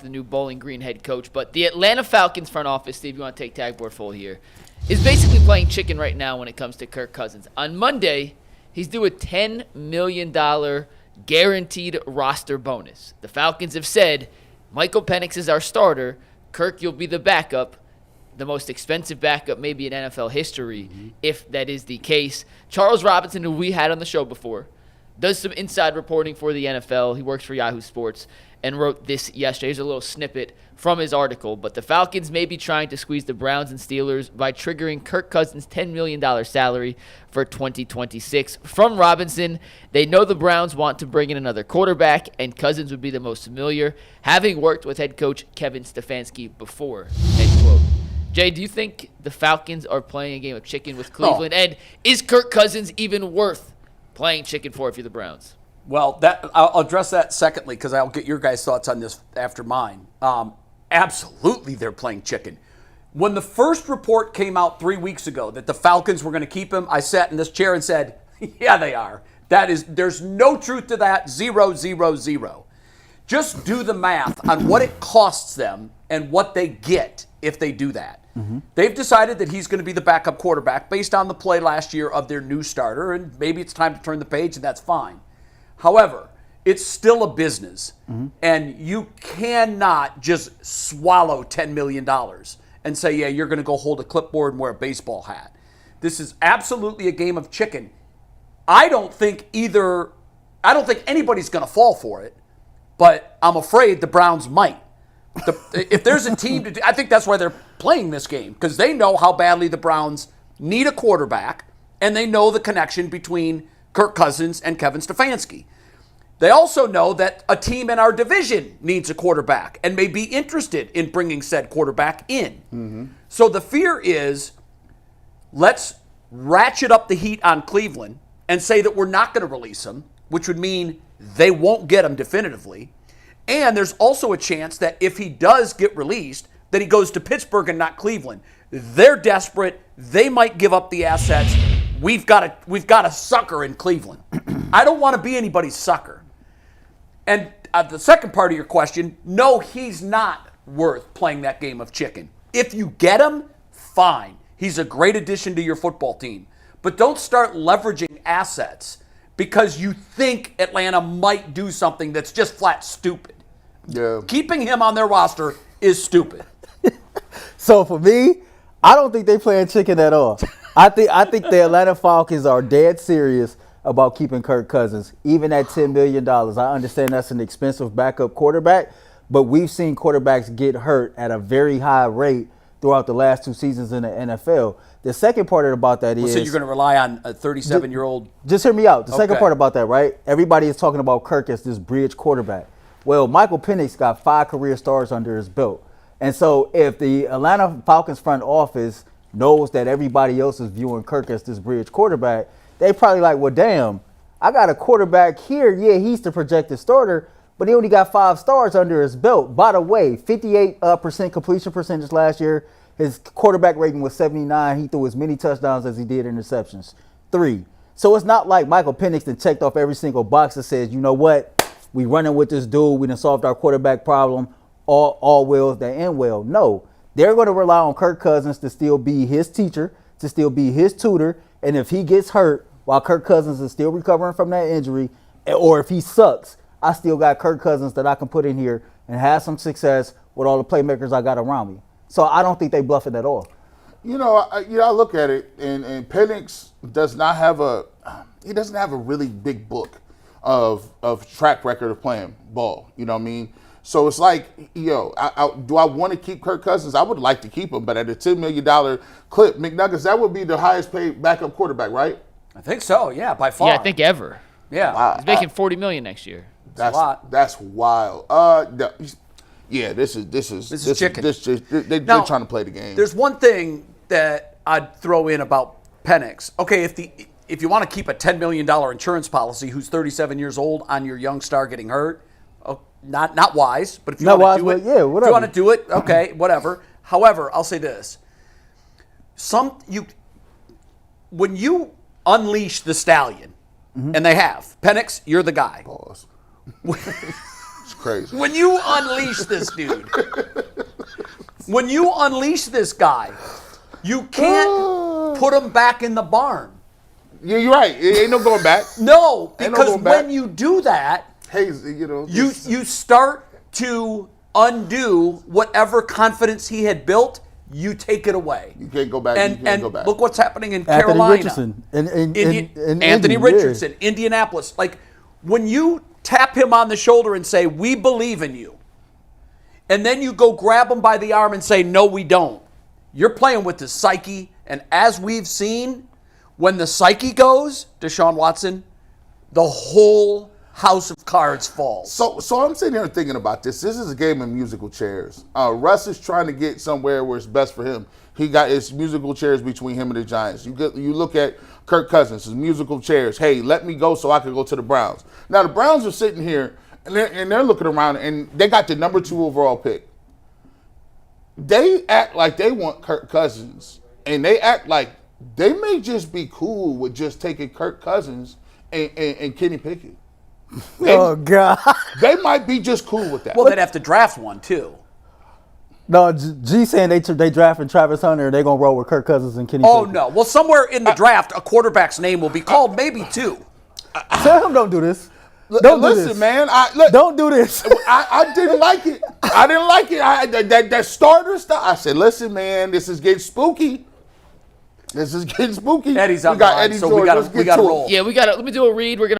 the new Bowling Green head coach. But the Atlanta Falcons front office, Steve, you want to take tag board full here, is basically playing chicken right now when it comes to Kirk Cousins. On Monday, he's due a $10 million guaranteed roster bonus. The Falcons have said, Michael Penix is our starter. Kirk, you'll be the backup, the most expensive backup maybe in NFL history, if that is the case. Charles Robinson, who we had on the show before, does some inside reporting for the NFL. He works for Yahoo Sports and wrote this yesterday. Here's a little snippet from his article. But the Falcons may be trying to squeeze the Browns and Steelers by triggering Kirk Cousins' $10 million salary for 2026. From Robinson, they know the Browns want to bring in another quarterback, and Cousins would be the most familiar, having worked with head coach Kevin Stefanski before, end quote. Jay, do you think the Falcons are playing a game of chicken with Cleveland? No. And is Kirk Cousins even worth playing chicken for if you're the Browns? Well, I'll address that secondly because I'll get your guys' thoughts on this after mine. Absolutely, they're playing chicken. When the first report came out 3 weeks ago that the Falcons were going to keep him, I sat in this chair and said, yeah, they are. There's no truth to that, 0, 0, 0. Just do the math on what it costs them and what they get if they do that. They've decided that he's going to be the backup quarterback based on the play last year of their new starter, and maybe it's time to turn the page, and that's fine. However, it's still a business, and you cannot just swallow $10 million and say, yeah, you're going to go hold a clipboard and wear a baseball hat. This is absolutely a game of chicken. I don't think anybody's going to fall for it, but I'm afraid the Browns might. If there's a team to do, I think that's why they're playing this game, because they know how badly the Browns need a quarterback, and they know the connection between Kirk Cousins and Kevin Stefanski. They also know that a team in our division needs a quarterback and may be interested in bringing said quarterback in. So the fear is, let's ratchet up the heat on Cleveland and say that we're not going to release him, which would mean they won't get him definitively. And there's also a chance that if he does get released, that he goes to Pittsburgh and not Cleveland. They're desperate. They might give up the assets. We've got a sucker in Cleveland. I don't want to be anybody's sucker. And the second part of your question, no, he's not worth playing that game of chicken. If you get him, fine. He's a great addition to your football team. But don't start leveraging assets because you think Atlanta might do something that's just flat stupid. Yeah. Keeping him on their roster is stupid. So for me, I don't think they playing chicken at all. I think the Atlanta Falcons are dead serious about keeping Kirk Cousins, even at $10 million. I understand that's an expensive backup quarterback, but we've seen quarterbacks get hurt at a very high rate throughout the last 2 seasons in the NFL. The second part about that is... So you're going to rely on a 37-year-old... Just hear me out. The second part about that, right? Everybody is talking about Kirk as this bridge quarterback. Well, Michael Penix got 5 career starts under his belt. And so if the Atlanta Falcons front office knows that everybody else is viewing Kirk as this bridge quarterback, they probably like, well, damn, I got a quarterback here. Yeah, he's the projected starter, but he only got 5 starts under his belt. By the way, 58% completion percentage last year. His quarterback rating was 79. He threw as many touchdowns as he did interceptions, 3. So it's not like Michael Penix that checked off every single box that says, you know what, we running with this dude. We done solved our quarterback problem. All well that end well. No, they're going to rely on Kirk Cousins to still be his teacher, to still be his tutor. And if he gets hurt while Kirk Cousins is still recovering from that injury, or if he sucks, I still got Kirk Cousins that I can put in here and have some success with all the playmakers I got around me. So I don't think they bluff it at all. I look at it, and Penix doesn't have a really big book of track record of playing ball. You know what I mean? So it's like, do I want to keep Kirk Cousins? I would like to keep him, but at a $10 million clip, McNuggets, that would be the highest paid backup quarterback, right? I think so, yeah, by far. Yeah, I think ever. Yeah. He's making $40 million next year. That's a lot. That's wild. Yeah, this is chicken. They're trying to play the game. There's one thing that I'd throw in about Penix. Okay, if you want to keep a $10 million insurance policy who's 37 years old on your young star getting hurt, not wise, but if you want to do it, yeah, whatever. If you want to do it, okay, whatever. However, I'll say this. When you unleash the stallion, and they have, Penix, you're the guy. Pause. It's crazy. When you unleash this dude, when you unleash this guy, you can't put him back in the barn. Yeah, you're right. It ain't no going back. No, Ain't no because going back. when you do that, Hey, you start to undo whatever confidence he had built. You take it away. You can't go back. And go back. look what's happening in Anthony Carolina. Richardson. In Anthony Indy, Richardson, Indianapolis. Like, when you tap him on the shoulder and say, we believe in you, and then you go grab him by the arm and say, no, we don't, you're playing with the psyche. And as we've seen, when the psyche goes, Deshaun Watson, the whole house of cards falls. So I'm sitting here thinking about this. This is a game of musical chairs. Russ is trying to get somewhere where it's best for him. He got his musical chairs between him and the Giants. You look at Kirk Cousins, his musical chairs. Hey, let me go so I can go to the Browns. Now the Browns are sitting here and they're looking around and they got the number 2 overall pick. They act like they want Kirk Cousins, and they act like they may just be cool with just taking Kirk Cousins and Kenny Pickett. Oh, God. They might be just cool with that. Well, they'd have to draft one, too. No, G saying they drafting Travis Hunter and they're going to roll with Kirk Cousins and Kenny Oh, Pickett. no. Well, somewhere in the draft, a quarterback's name will be called, maybe 2. Tell him don't do this. Don't do Listen, this. man. Don't do this. I didn't like it. I didn't like it. That starter stuff. I said, listen, man, this is getting spooky. This is getting spooky. Eddie's on we got the line, Eddie so George. we got Let's to get to it. roll. Yeah, let me do a read. We're going to